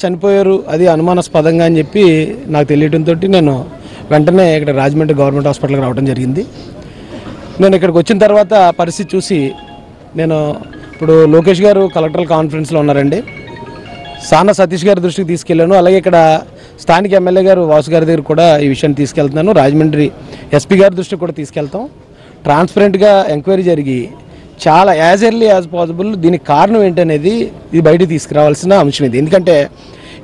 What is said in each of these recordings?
చనిపోయారు అది అనుమానాస్పదంగా అని చెప్పి నాకు తెలియడంతో నేను వెంటనే ఇక్కడ రాజమండ్రి గవర్నమెంట్ హాస్పిటల్కి రావడం జరిగింది. నేను ఇక్కడికి వచ్చిన తర్వాత పరిస్థితి చూసి నేను ఇప్పుడు లోకేష్ గారు కలెక్టరల్ కాన్ఫరెన్స్లో ఉన్నారండి. సానా సతీష్ గారి దృష్టికి తీసుకెళ్ళాను. అలాగే ఇక్కడ స్థానిక ఎమ్మెల్యే గారు వాసు గారి దగ్గర కూడా ఈ విషయాన్ని తీసుకెళ్తున్నాను. రాజమండ్రి ఎస్పీ గారి దృష్టికి కూడా తీసుకెళ్తాం. ట్రాన్స్పరెంట్గా ఎంక్వైరీ జరిగి చాలా యాజ్ ఎర్లీ యాజ్ పాసిబుల్ దీనికి కారణం ఏంటనేది ఇది బయటికి తీసుకురావాల్సిన అంశం ఇది. ఎందుకంటే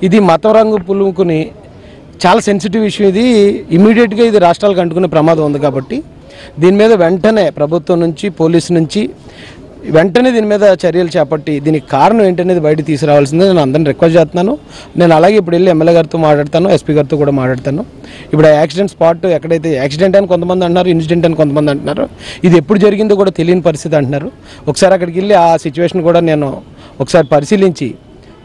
ఇది మతం రంగు పులుముకుని చాలా సెన్సిటివ్ ఇష్యూ. ఇది ఇమీడియట్గా ఇది రాష్ట్రాలకు అంటుకునే ప్రమాదం ఉంది. కాబట్టి దీని మీద వెంటనే ప్రభుత్వం నుంచి పోలీసు నుంచి వెంటనే దీని మీద చర్యలు చేపట్టి దీనికి కారణం ఏంటనేది బయట తీసుకురావాల్సిందే నేను అందరిని రిక్వెస్ట్ చేస్తున్నాను. నేను అలాగే ఇప్పుడు వెళ్ళి ఎమ్మెల్యే గారితో మాట్లాడతాను, ఎస్పీ గారితో కూడా మాట్లాడతాను. ఇప్పుడు ఆ యాక్సిడెంట్ స్పాట్ ఎక్కడైతే యాక్సిడెంట్ అని కొంతమంది అంటున్నారు, ఇన్సిడెంట్ అని కొంతమంది అంటున్నారు. ఇది ఎప్పుడు జరిగిందో కూడా తెలియని పరిస్థితి అంటున్నారు. ఒకసారి అక్కడికి వెళ్ళి ఆ సిచ్యువేషన్ కూడా నేను ఒకసారి పరిశీలించి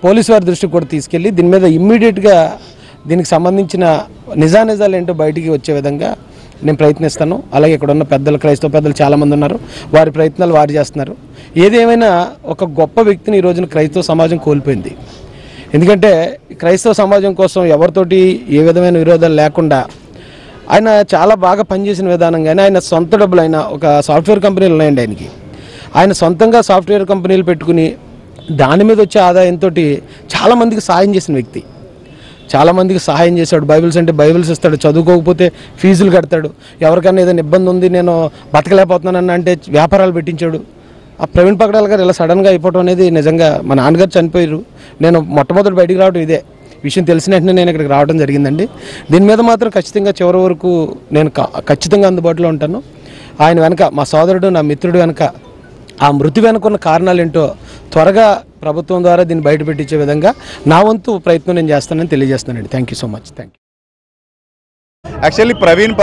పోలీసు వారి దృష్టికి కూడా తీసుకెళ్ళి దీని మీద ఇమ్మీడియట్గా దీనికి సంబంధించిన నిజానిజాలు ఏంటో బయటికి వచ్చే విధంగా నేను ప్రయత్నిస్తాను. అలాగే ఇక్కడ ఉన్న పెద్దలు, క్రైస్తవ పెద్దలు చాలామంది ఉన్నారు, వారి ప్రయత్నాలు వారు చేస్తున్నారు. ఏదేమైనా ఒక గొప్ప వ్యక్తిని ఈ రోజున క్రైస్తవ సమాజం కోల్పోయింది. ఎందుకంటే క్రైస్తవ సమాజం కోసం ఎవరితోటి ఏ విధమైన విరోధాలు లేకుండా ఆయన చాలా బాగా పనిచేసిన విధానంగానే ఆయన సొంత డబ్బులు, ఆయన ఒక సాఫ్ట్వేర్ కంపెనీలు ఉన్నాయండి ఆయనకి. ఆయన సొంతంగా సాఫ్ట్వేర్ కంపెనీలు పెట్టుకుని దాని మీద వచ్చే ఆదాయంతో చాలామందికి సహాయం చేసిన వ్యక్తి. చాలామందికి సహాయం చేశాడు. బైబిల్స్ అంటే బైబిల్స్ ఇస్తాడు, చదువుకోకపోతే ఫీజులు కడతాడు, ఎవరికైనా ఏదైనా ఇబ్బంది ఉంది నేను బతకలేకపోతున్నానని అంటే వ్యాపారాలు పెట్టించాడు. ఆ ప్రవీణ్ పగడాల గారు ఇలా సడన్గా అయిపోవడం అనేది నిజంగా మా నాన్నగారు చనిపోయారు. నేను మొట్టమొదటి బయటికి రావడం ఇదే విషయం తెలిసిన వెంటనే నేను ఇక్కడికి రావడం జరిగిందండి. దీని మీద మాత్రం ఖచ్చితంగా చివరి వరకు నేను ఖచ్చితంగా అందుబాటులో ఉంటాను. ఆయన వెనక మా సోదరుడు, నా మిత్రుడు వెనక ఆ మృతి వెనుకున్న కారణాలు ఏంటో త్వరగా ప్రభుత్వం ద్వారా దీన్ని బయట పెట్టించే విధంగా నా వంతు ప్రయత్నం నేను చేస్తానని తెలియజేస్తానండి. Thank you so much. Thank you. Actually Praveen